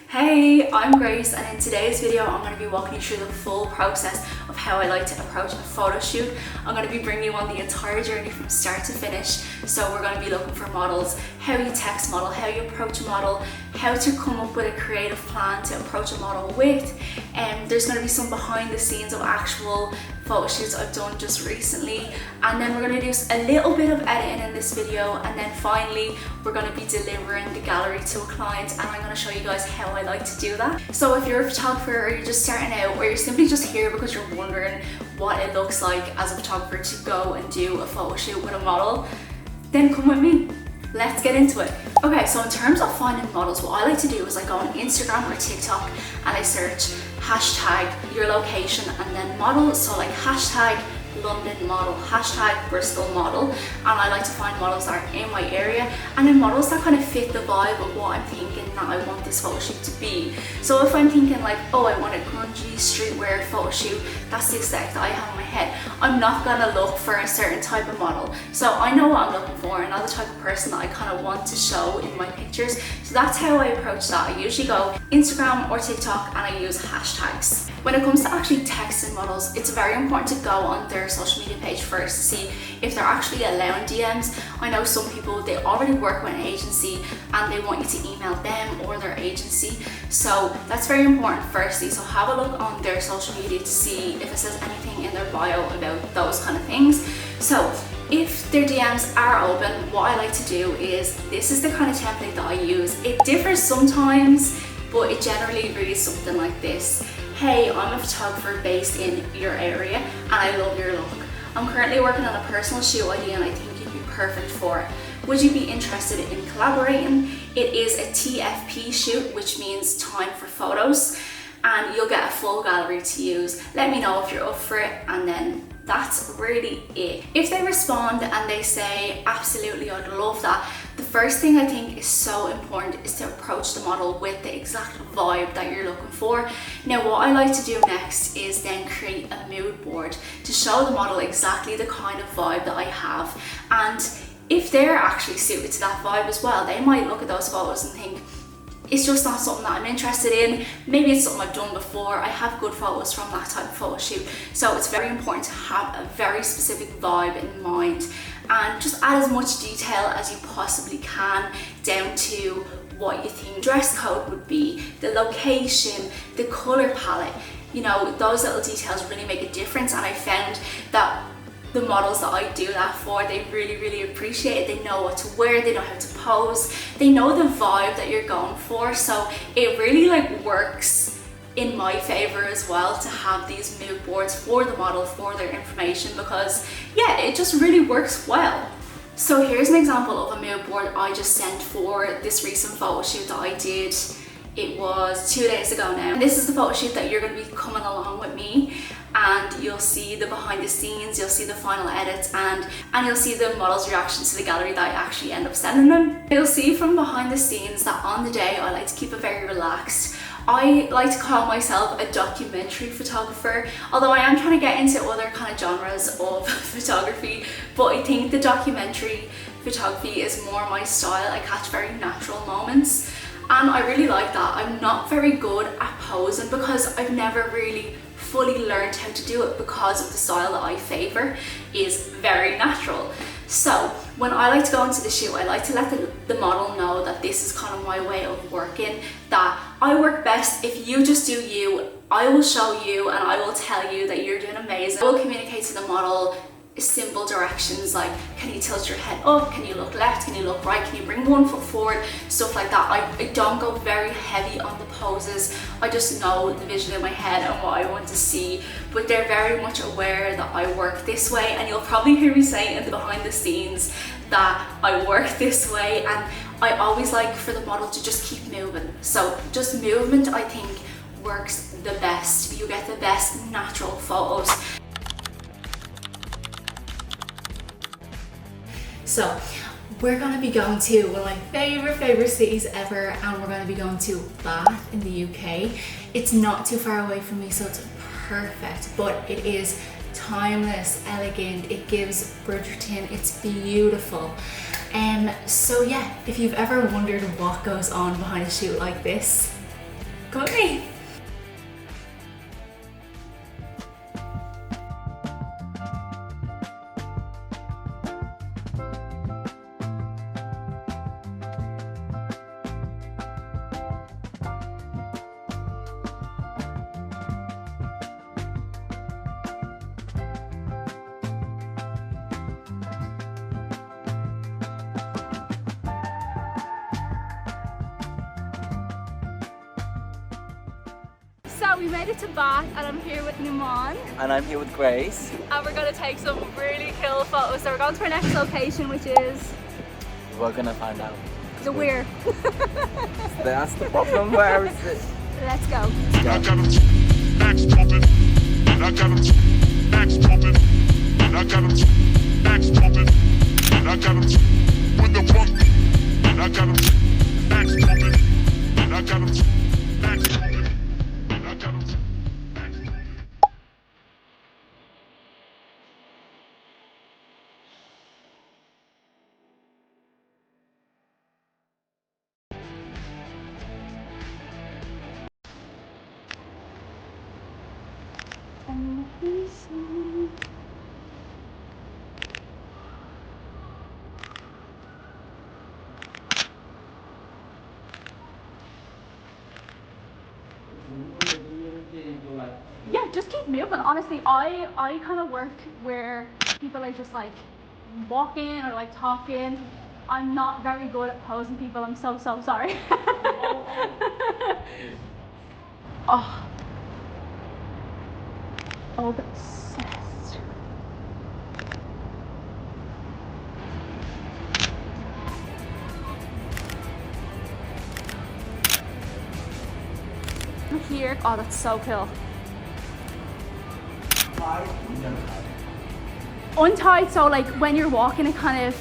Hey, I'm Grace, and in today's video I'm going to be walking you through the full process of how I like to approach a photo shoot. I'm going to be bringing you on the entire journey from start to finish. So we're going to be looking for models, how you text model, how you approach a model, how to come up with a creative plan to approach a model with. And there's going to be some behind the scenes of actual photo shoots I've done just recently, and then we're going to do a little bit of editing in this video, and then finally we're going to be delivering the gallery to a client, and I'm going to show you guys how I like to do that. So if you're a photographer, or you're just starting out, or you're simply just here because you're wondering what it looks like as a photographer to go and do a photo shoot with a model, then come with me. Let's get into it. Okay, so in terms of finding models, what I like to do is I go on Instagram or TikTok and I search hashtag your location and then model. So like hashtag London model, hashtag Bristol model, and I like to find models that are in my area, and then models that kind of fit the vibe of what I'm thinking that I want this photo shoot to be. So if I'm thinking like, oh, I want a grungy streetwear photo shoot, that's the aesthetic that I have in my head, I'm not gonna look for a certain type of model. So I know what I'm looking for and not the type of person that I kind of want to show in my pictures. So that's how I approach that. I usually go Instagram or TikTok and I use hashtags. When it comes to actually texting models, it's very important to go on their social media page first to see if they're actually allowing DMs. I know some people, they already work with an agency and they want you to email them or their agency. So that's very important firstly. So have a look on their social media to see if it says anything in their bio about those kind of things. So if their DMs are open, what I like to do is, this is the kind of template that I use. It differs sometimes, but it generally reads something like this. Hey, I'm a photographer based in your area and I love your look. I'm currently working on a personal shoot idea and I think you'd be perfect for it. Would you be interested in collaborating? It is a TFP shoot, which means time for photos, and you'll get a full gallery to use. Let me know if you're up for it, and then that's really it. If they respond and they say, absolutely, I'd love that, the first thing I think is so important is to approach the model with the exact vibe that you're looking for. Now, what I like to do next is then create a mood board to show the model exactly the kind of vibe that I have. And if they're actually suited to that vibe as well, they might look at those photos and think, it's just not something that I'm interested in. Maybe it's something I've done before. I have good photos from that type of photo shoot. So it's very important to have a very specific vibe in mind and just add as much detail as you possibly can down to what you think dress code would be, the location, the color palette. You know, those little details really make a difference, and I found that the models that I do that for, they really appreciate it. They know what to wear, they know how to pose, they know the vibe that you're going for. So it really like works in my favor as well to have these mood boards for the model, for their information, because yeah, it just really works well. So here's an example of a mood board I just sent for this recent photo shoot that I did. It was 2 days ago now. And this is the photo shoot that you're going to be coming along with me, and you'll see the behind the scenes, you'll see the final edits, and you'll see the model's reaction to the gallery that I actually end up sending them. You'll see from behind the scenes that on the day I like to keep it very relaxed. I like to call myself a documentary photographer, although I am trying to get into other kind of genres of photography, but I think the documentary photography is more my style. I catch very natural moments. And I really like that. I'm not very good at posing because I've never really fully learned how to do it, because of the style that I favor is very natural. So when I like to go into the shoot, I like to let the model know that this is kind of my way of working, that I work best if you just do you. I will show you and I will tell you that you're doing amazing. I will communicate to the model simple directions like, can you tilt your head up, can you look left, can you look right, can you bring one foot forward, stuff like that. I don't go very heavy on the poses. I just know the vision in my head and what I want to see, but they're very much aware that I work this way, and you'll probably hear me say in the behind the scenes that I work this way, and I always like for the model to just keep moving. So just movement, I think, works the best. You get the best natural photos. So we're going to be going to one of my favorite cities ever, and we're going to be going to Bath in the UK. It's not too far away from me, so it's perfect, but it is timeless, elegant, it gives Bridgerton, it's beautiful. So yeah, if you've ever wondered what goes on behind a shoot like this, Come with me. So we made it to Bath and I'm here with Numan. And I'm here with Grace. And we're going to take some really cool photos. So we're going to our next location, which is... We're gonna find out. The where? That's the problem. Where is it? Let's go. I got them max pumping. I got them max pumping. I got them max pumping. I got them with the pump. I got them max pumping. I got them max pumping. I got them max pumping. Yeah, just keep moving. Honestly, I kind of work where people are just like walking or like talking. I'm not very good at posing people. I'm so sorry. Oh, obsessed. Here. Oh, that's so cool. Untied, so like when you're walking it kind of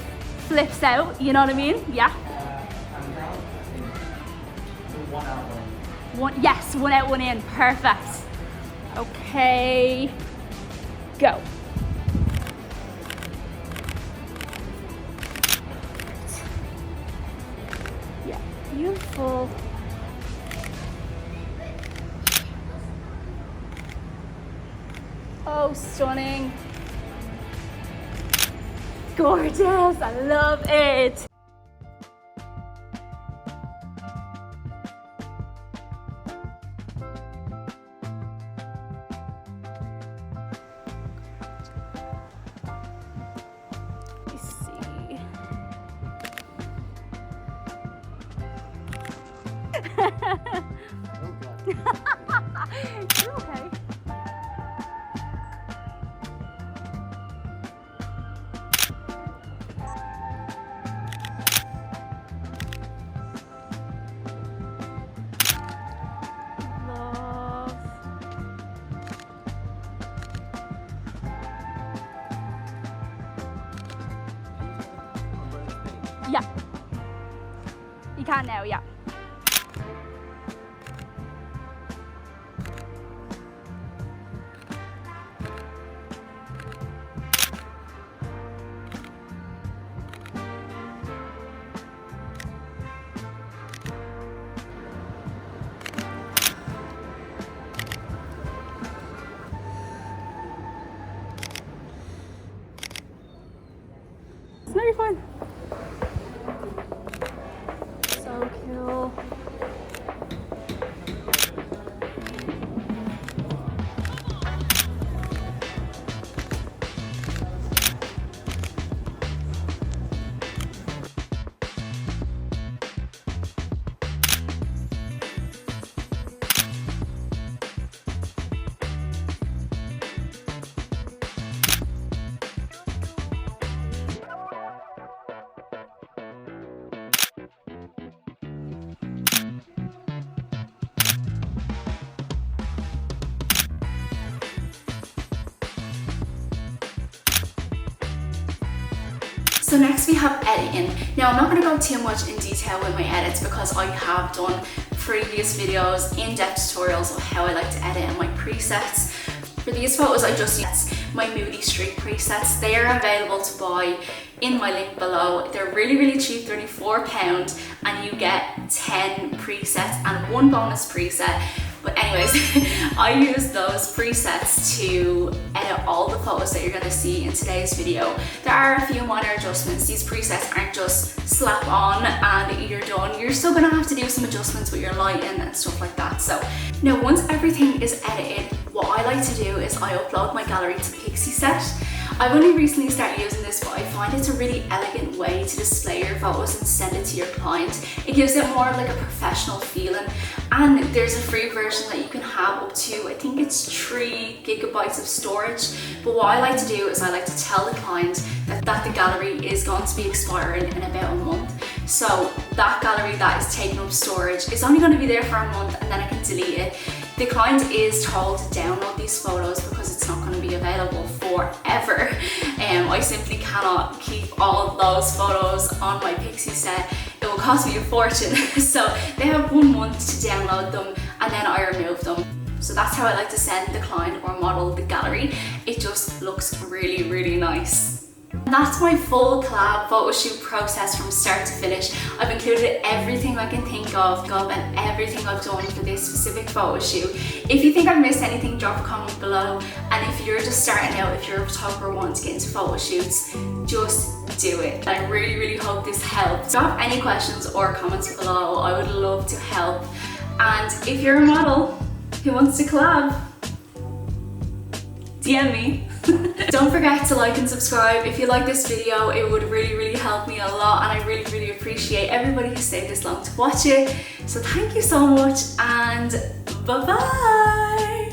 flips out, you know what I mean? Yeah. Yes, one out, one in. Perfect. Okay. Go. Yeah, beautiful. Oh, stunning. Gorgeous, I love it. Let's see. You're okay. Yeah. You can now, yeah. It's very fun. So cool. So next we have editing. Now I'm not going to go too much in detail with my edits because I have done previous videos, in-depth tutorials of how I like to edit and my presets. For these photos I just use my Moody Street presets. They are available to buy in my link below. They're really cheap, they're only £4 and you get 10 presets and 1 bonus preset. But anyways, I use those presets to edit all the photos that you're going to see in today's video. There are a few minor adjustments. These presets aren't just slap on and you're done. You're still going to have to do some adjustments with your lighting and stuff like that. So now once everything is edited, what I like to do is I upload my gallery to Pixieset. I've only recently started using this, but I find it's a really elegant way to display your photos and send it to your client. It gives it more of like a professional feeling, and there's a free version that you can have up to, I think it's 3 gigabytes of storage. But what I like to do is I like to tell the client that the gallery is going to be expiring in about a month. So that gallery that is taking up storage is only going to be there for a month, and then I can delete it. The client is told to download these photos because it's not going to be available forever. I simply cannot keep all of those photos on my Pixieset. It will cost me a fortune. So they have 1 month to download them, and then I remove them. So that's how I like to send the client or model the gallery. It just looks really, really nice. And that's my full collab photo shoot process from start to finish. I've included everything I can think of and everything I've done for this specific photo shoot. If you think I've missed anything, drop a comment below. And if you're just starting out, if you're a photographer wanting to get into photo shoots, just do it. I really, really hope this helped. Drop any questions or comments below. I would love to help. And if you're a model who wants to collab, DM me. Don't forget to like and subscribe. If you like this video, it would really, really help me a lot, and I really, really appreciate everybody who stayed this long to watch it. So thank you so much, and bye bye.